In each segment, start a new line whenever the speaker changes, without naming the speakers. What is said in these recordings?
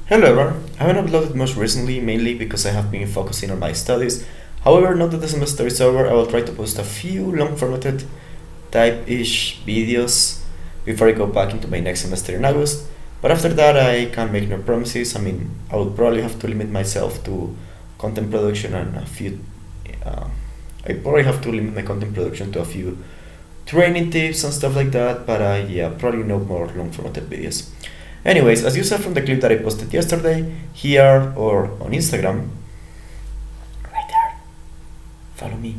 Hello everyone. I haven't uploaded much recently, mainly because I have been focusing on my studies. However, now that the semester is over, I will try to post a few long formatted type-ish videos before I go back into my next semester in August. But after that, I can't make no promises. I would probably have to limit myself to content production and a few. Uh, I probably have to limit my content production to a few training tips and stuff like that. But yeah, probably no more long formatted videos. Anyways, as you saw from the clip that I posted yesterday, here or on Instagram, right there, follow me.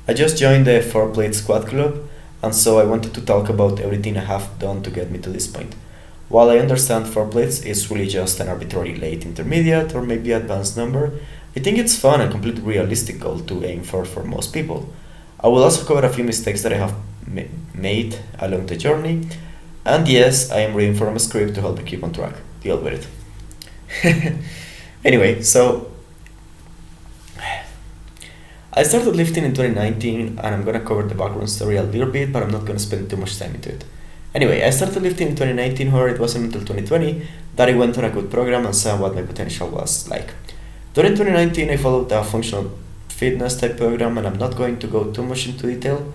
I just joined the 4-plate squad club, and so I wanted to talk about everything I have done to get me to this point. While I understand 4 plates is really just an arbitrary late intermediate or maybe advanced number, I think it's fun and completely realistic goal to aim for most people. I will also cover a few mistakes that I have made along the journey. And yes, I am reading from a script to help me keep on track. Deal with it. Anyway, so I started lifting in 2019 and I'm gonna cover the background story a little bit, but I'm not gonna spend too much time into it. Anyway, I started lifting in 2019, however, it wasn't until 2020 that I went on a good program and saw what my potential was like. During 2019, I followed a functional fitness type program, and I'm not going to go too much into detail.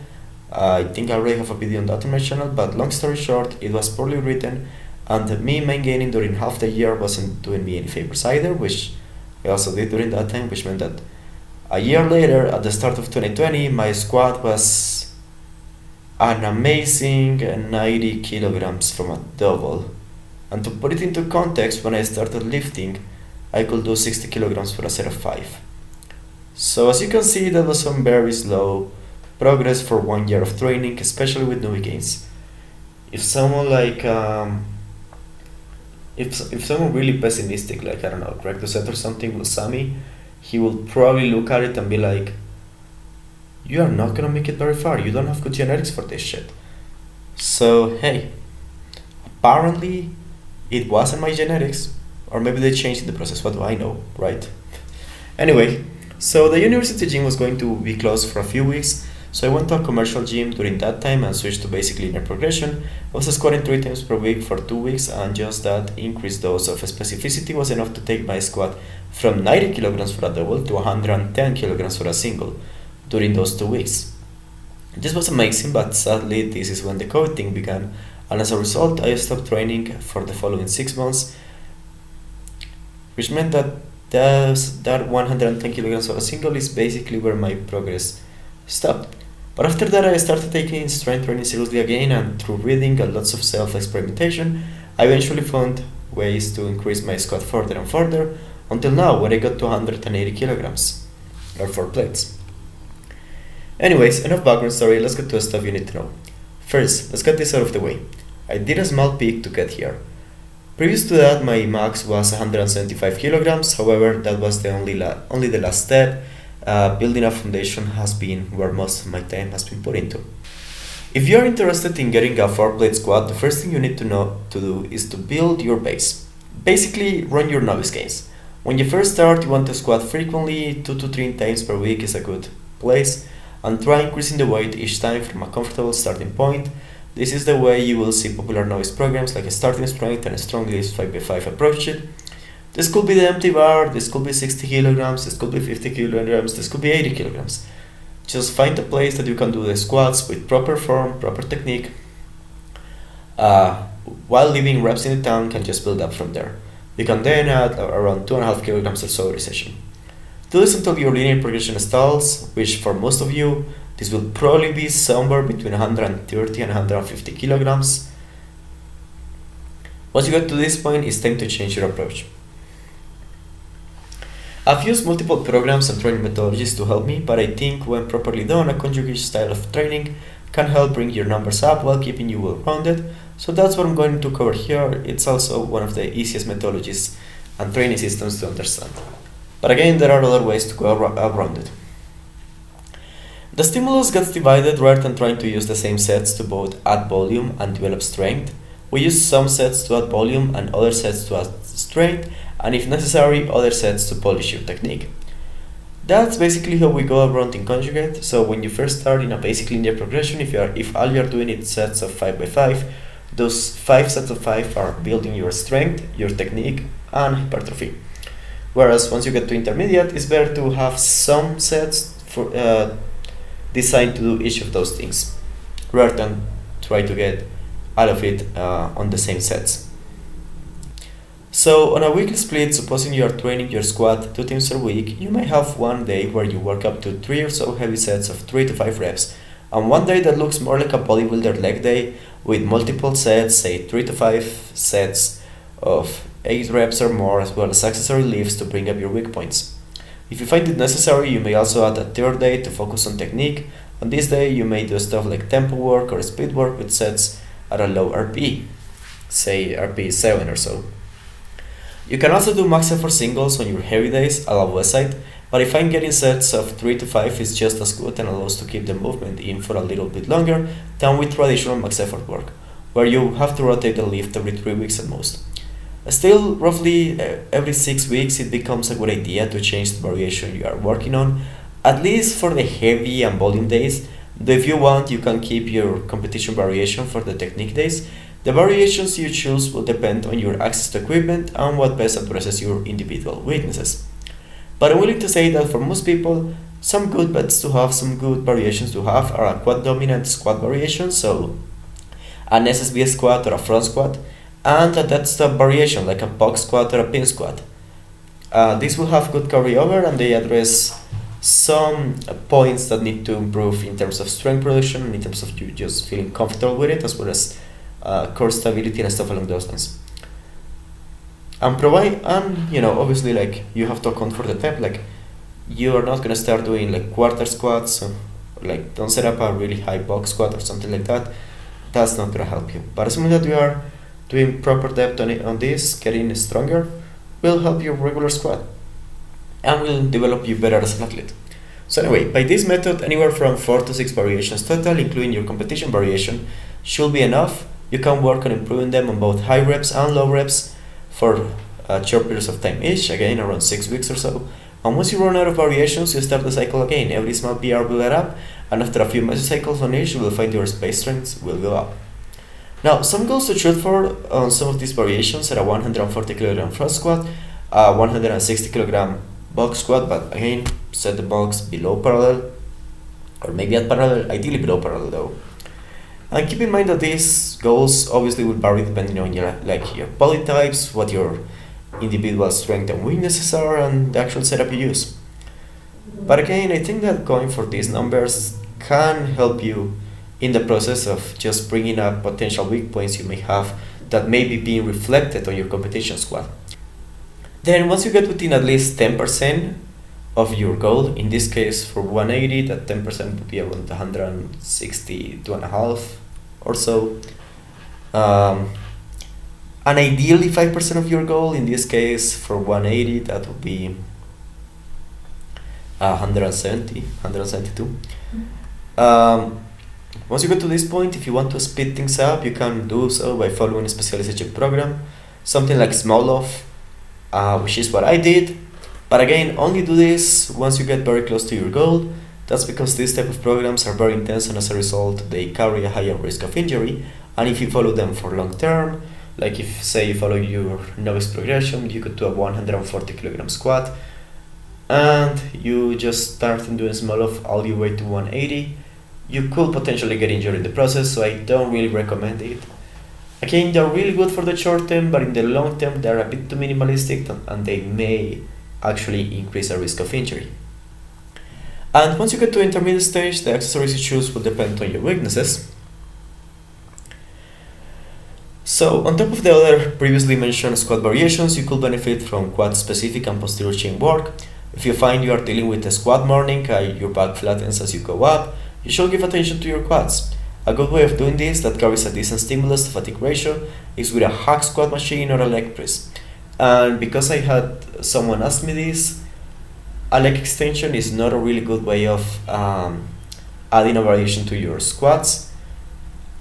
I think I already have a video on that on my channel, but long story short, it was poorly written, and me main gaining during half the year wasn't doing me any favors either, which I also did during that time, which meant that a year later, at the start of 2020, my squat was an amazing 90 kilograms from a double. And to put it into context, when I started lifting, I could do 60 kilograms for a set of 5. So as you can see, that was some very slow progress for 1 year of training, especially with newbie gains. If someone if someone really pessimistic, like I don't know, Greg Doucette or something, will Sami, he will probably look at it and be like, "You are not gonna make it very far. You don't have good genetics for this shit." So hey, apparently, it wasn't my genetics, or maybe they changed in the process. What do I know, right? Anyway, so the university gym was going to be closed for a few weeks. So I went to a commercial gym during that time and switched to basically linear progression. I was squatting 3 times per week for 2 weeks, and just that increased dose of specificity was enough to take my squat from 90 kilograms for a double to 110 kilograms for a single during those 2 weeks. This was amazing, but sadly this is when the COVID thing began, and as a result I stopped training for the following 6 months, which meant that that 110 kilograms for a single is basically where my progress stopped. But after that, I started taking strength training seriously again, and through reading and lots of self-experimentation, I eventually found ways to increase my squat further and further, until now, when I got to 180 kilograms, or 4 plates. Anyways, enough background story, let's get to the stuff you need to know. First, let's get this out of the way. I did a small peak to get here. Previous to that, my max was 175 kilograms, however, that was the only the last step. Building a foundation has been where most of my time has been put into. If you are interested in getting a 4-plate squat, the first thing you need to do is to build your base. Basically, run your novice gains. When you first start, you want to squat frequently, 2 to 3 times per week is a good place, and try increasing the weight each time from a comfortable starting point. This is the way you will see popular novice programs like a starting strength and a strong lift 5x5 approach it. This could be the empty bar, this could be 60 kilograms, this could be 50 kilograms, this could be 80 kilograms. Just find a place that you can do the squats with proper form, proper technique, while leaving reps in the tank, and just build up from there. You can then add around 2.5 kilograms or so every session. Do this until your linear progression stalls, which for most of you, this will probably be somewhere between 130 and 150 kilograms. Once you get to this point, it's time to change your approach. I've used multiple programs and training methodologies to help me, but I think when properly done, a conjugate style of training can help bring your numbers up while keeping you well-rounded. So that's what I'm going to cover here. It's also one of the easiest methodologies and training systems to understand. But again, there are other ways to go around it. The stimulus gets divided rather than trying to use the same sets to both add volume and develop strength. We use some sets to add volume and other sets to add strength, and if necessary, other sets to polish your technique. That's basically how we go around in conjugate. So when you first start in a basic linear progression, if all you're doing is sets of 5x5, those 5 sets of 5 are building your strength, your technique, and hypertrophy. Whereas once you get to intermediate, it's better to have some sets for designed to do each of those things, rather than try to get all of it on the same sets. So on a weekly split, supposing you are training your squad 2 times a week, you may have one day where you work up to 3 or so heavy sets of 3 to 5 reps, and one day that looks more like a bodybuilder leg day with multiple sets, say 3 to 5 sets of 8 reps or more, as well as accessory lifts to bring up your weak points. If you find it necessary, you may also add a third day to focus on technique. On this day, you may do stuff like tempo work or speed work with sets at a low RP, say RP 7 or so. You can also do max effort singles on your heavy days, a la Westside, but I find getting sets of 3 to 5 is just as good and allows to keep the movement in for a little bit longer than with traditional max effort work, where you have to rotate the lift every 3 weeks at most. Still, roughly every 6 weeks it becomes a good idea to change the variation you are working on, at least for the heavy and volume days. Though if you want, you can keep your competition variation for the technique days. The variations you choose will depend on your access to equipment and what best addresses your individual weaknesses. But I'm willing to say that for most people, some good bets to have, some good variations to have are a quad dominant squat variation, so an SSB squat or a front squat, and a dead stop variation like a box squat or a pin squat. These will have good carryover and they address some points that need to improve in terms of strength production and in terms of you just feeling comfortable with it, as well as core stability and stuff along those lines. And obviously, like, you have to account for the time. Like, you are not gonna start doing like quarter squats, or like don't set up a really high box squat or something like that. That's not gonna help you. But assuming that you are doing proper depth on this, getting stronger, will help your regular squat and will develop you better as an athlete. So anyway, by this method, anywhere from 4 to 6 variations total, including your competition variation, should be enough. You can work on improving them on both high reps and low reps for short periods of time each, again around 6 weeks or so. And once you run out of variations, you start the cycle again. Every small PR will add up, and after a few mesocycles on each, you will find your space strengths will go up. Now, some goals to shoot for on some of these variations are a 140 kg front squat, a 160 kg box squat, but again, set the box below parallel, or maybe at parallel, ideally below parallel though. And keep in mind that these goals obviously will vary depending on your body types, what your individual strength and weaknesses are, and the actual setup you use. But again, I think that going for these numbers can help you in the process of just bringing up potential weak points you may have that may be being reflected on your competition squad. Then once you get within at least 10% of your goal, in this case for 180, that 10% would be around 162.5 or so. And ideally 5% of your goal, in this case for 180, that would be 172. Once you get to this point, if you want to speed things up, you can do so by following a specialization program, something like Smolov, which is what I did. But again, only do this once you get very close to your goal. That's because these type of programs are very intense, and as a result, they carry a higher risk of injury. And if you follow them for long term, like if say you follow your novice progression, you could do a 140 kg squat, and you just start doing Smolov all the way to 180. You could potentially get injured in the process, so I don't really recommend it. Again, they're really good for the short term, but in the long term, they're a bit too minimalistic, and they may actually increase the risk of injury. And once you get to intermediate stage, the accessories you choose will depend on your weaknesses. So on top of the other previously mentioned squat variations, you could benefit from quad specific and posterior chain work. If you find you are dealing with a squat morning, your back flattens as you go up, you should give attention to your quads. A good way of doing this that carries a decent stimulus to fatigue ratio is with a hack squat machine or a leg press. And because I had someone ask me this, a leg extension is not a really good way of adding a variation to your squats.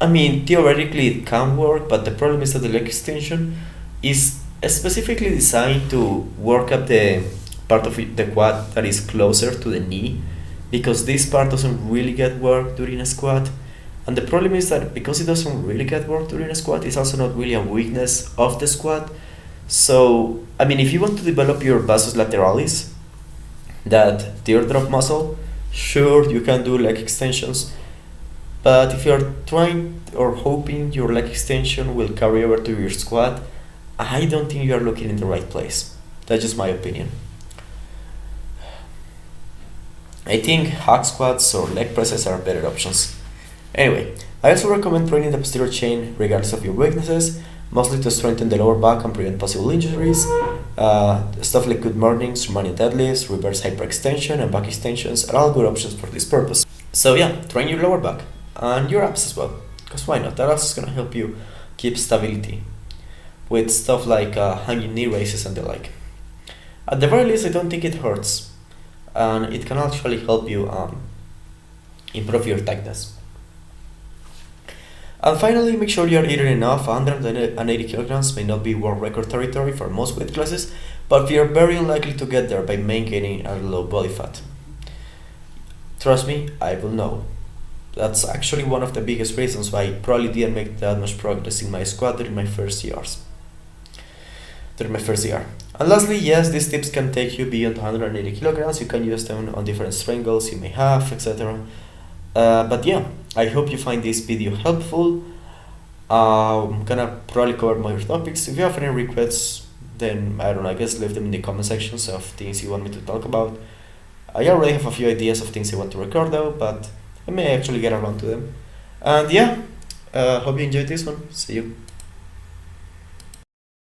I mean, theoretically it can work, but the problem is that the leg extension is specifically designed to work up the part of the quad that is closer to the knee, because this part doesn't really get work during a squat. And the problem is that because it doesn't really get work during a squat, it's also not really a weakness of the squat. So, I mean, if you want to develop your vastus lateralis, that teardrop muscle, sure, you can do leg extensions. But if you're trying or hoping your leg extension will carry over to your squat, I don't think you are looking in the right place. That's just my opinion. I think hack squats or leg presses are better options. Anyway, I also recommend training the posterior chain regardless of your weaknesses, mostly to strengthen the lower back and prevent possible injuries. Stuff like good mornings, Romanian deadlifts, reverse hyperextension, and back extensions are all good options for this purpose. So yeah, train your lower back and your abs as well, because why not? That also is gonna help you keep stability with stuff like hanging knee raises and the like. At the very least, I don't think it hurts, and it can actually help you improve your tightness. And finally, make sure you are eating enough. 180 kilograms may not be world record territory for most weight classes, but we are very unlikely to get there by maintaining a low body fat. Trust me, I will know. That's actually one of the biggest reasons why I probably didn't make that much progress in my squat during my first year. And lastly, yes, these tips can take you beyond 180 kilograms. You can use them on different strength goals you may have, etc. But yeah, I hope you find this video helpful. I'm gonna probably cover more topics. If you have any requests, then I don't know, I guess leave them in the comment sections of things you want me to talk about. I already have a few ideas of things I want to record though, but I may actually get around to them. And yeah, hope you enjoyed this one. See you.